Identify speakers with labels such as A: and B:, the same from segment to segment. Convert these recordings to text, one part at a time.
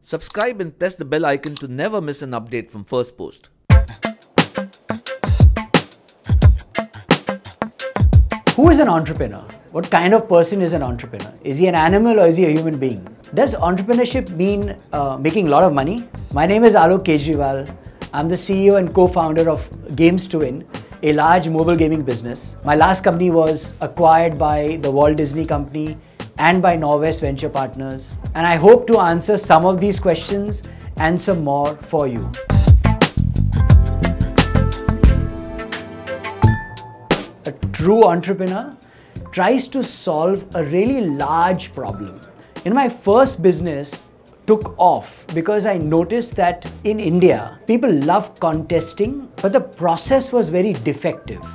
A: Subscribe and press the bell icon to never miss an update from First Post.
B: Who is an entrepreneur? What kind of person is an entrepreneur? Is he an animal or is he a human being? Does entrepreneurship mean making a lot of money? My name is Alok Kejriwal. I'm the CEO and co-founder of Games to Win, a large mobile gaming business. My last company was acquired by the Walt Disney Company and by Norwest Venture Partners. And I hope to answer some of these questions and some more for you. A true entrepreneur tries to solve a really large problem. In my first business, took off because I noticed that in India, people love contesting, but the process was very defective.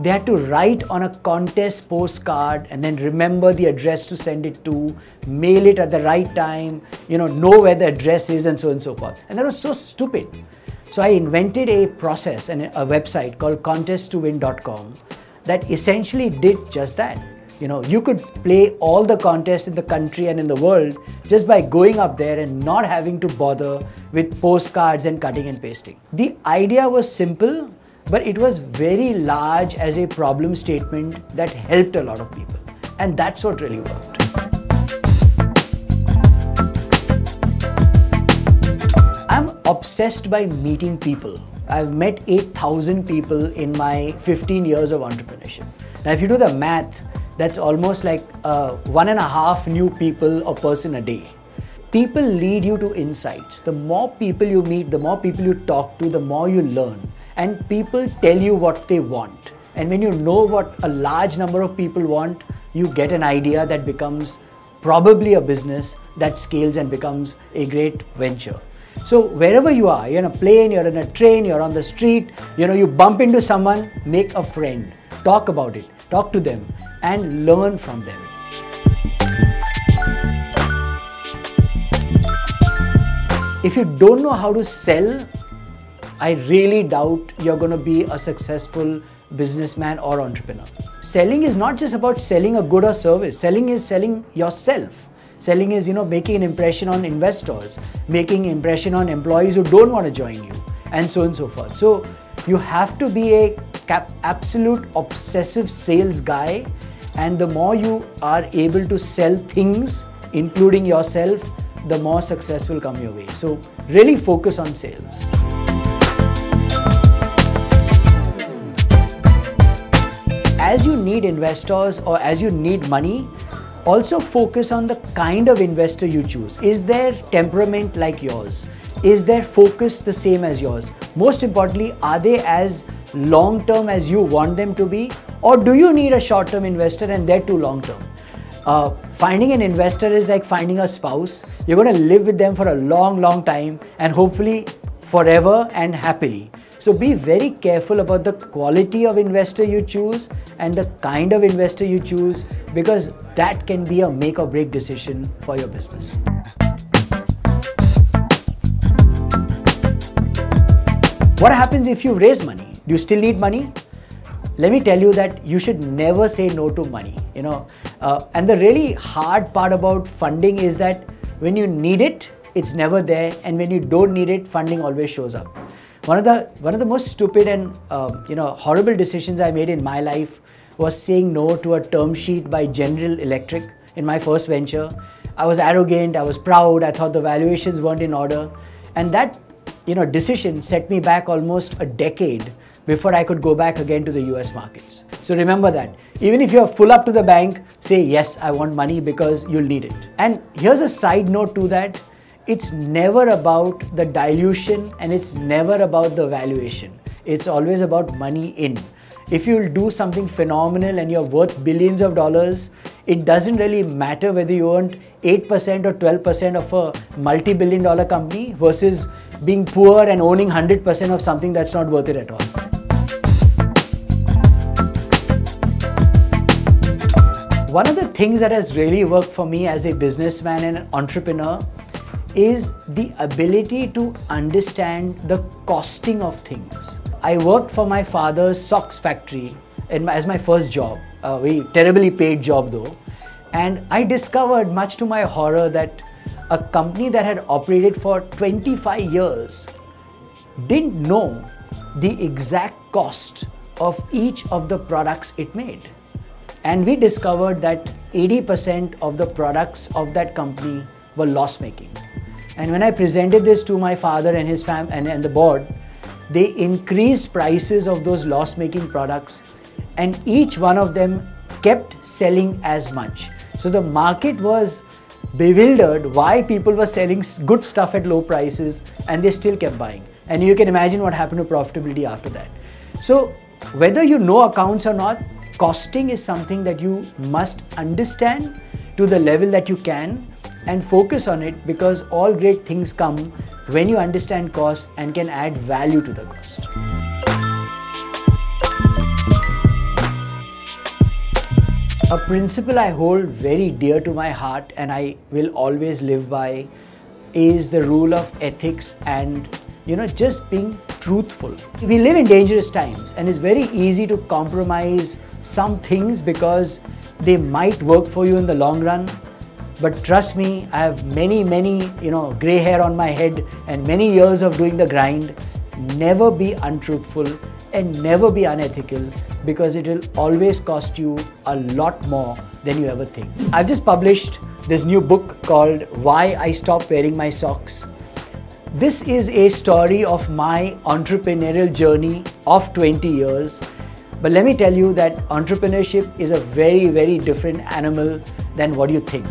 B: They had to write on a contest postcard and then remember the address to send it to, mail it at the right time, know where the address is and so on and so forth. And that was so stupid. So I invented a process and a website called contesttowin.com that essentially did just that. You could play all the contests in the country and in the world just by going up there and not having to bother with postcards and cutting and pasting. The idea was simple, but it was very large as a problem statement that helped a lot of people. And that's what really worked. I'm obsessed by meeting people. I've met 8,000 people in my 15 years of entrepreneurship. Now, if you do the math, that's almost like 1.5 new people or person a day. People lead you to insights. The more people you meet, the more people you talk to, the more you learn. And people tell you what they want. And when you know what a large number of people want, you get an idea that becomes probably a business that scales and becomes a great venture. So wherever you are, you're in a plane, you're in a train, you're on the street, you bump into someone, make a friend, talk about it, talk to them and learn from them. If you don't know how to sell, I really doubt you're going to be a successful businessman or entrepreneur. Selling is not just about selling a good or service. Selling is selling yourself. Selling is, making an impression on investors, making an impression on employees who don't want to join you, and so on and so forth. So you have to be a absolute obsessive sales guy, and the more you are able to sell things, including yourself, the more success will come your way. So really focus on sales. As you need investors or as you need money, also focus on the kind of investor you choose. Is their temperament like yours? Is their focus the same as yours? Most importantly, are they as long-term as you want them to be? Or do you need a short-term investor and they're too long-term? Finding an investor is like finding a spouse. You're going to live with them for a long, long time and hopefully forever and happily. So be very careful about the quality of investor you choose and the kind of investor you choose, because that can be a make or break decision for your business. What happens if you raise money? Do you still need money? Let me tell you that you should never say no to money. And the really hard part about funding is that when you need it, it's never there, and when you don't need it, funding always shows up. One of the most stupid and horrible decisions I made in my life was saying no to a term sheet by General Electric in my first venture. I was arrogant, I was proud, I thought the valuations weren't in order, and that decision set me back almost a decade before I could go back again to the US markets. So remember that. Even if you're full up to the bank, say yes, I want money, because you'll need it. And here's a side note to that. It's never about the dilution and it's never about the valuation. It's always about money in. If you'll do something phenomenal and you're worth billions of dollars, it doesn't really matter whether you earned 8% or 12% of a multi-billion dollar company versus being poor and owning 100% of something that's not worth it at all. One of the things that has really worked for me as a businessman and an entrepreneur is the ability to understand the costing of things. I worked for my father's socks factory as my first job, a very terribly paid job though, and I discovered, much to my horror, that a company that had operated for 25 years didn't know the exact cost of each of the products it made. And we discovered that 80% of the products of that company were loss-making. And when I presented this to my father and his and the board, they increased prices of those loss-making products, and each one of them kept selling as much. So the market was bewildered why people were selling good stuff at low prices and they still kept buying. And you can imagine what happened to profitability after that. So whether you know accounts or not, costing is something that you must understand to the level that you can and focus on it, because all great things come when you understand cost and can add value to the cost. A principle I hold very dear to my heart and I will always live by is the rule of ethics and just being truthful. We live in dangerous times and it's very easy to compromise some things because they might work for you in the long run. But trust me, I have many gray hair on my head and many years of doing the grind. Never be untruthful and never be unethical, because it will always cost you a lot more than you ever think. I've just published this new book called Why I Stopped Wearing My Socks. This is a story of my entrepreneurial journey of 20 years. But let me tell you that entrepreneurship is a very different animal than what you think.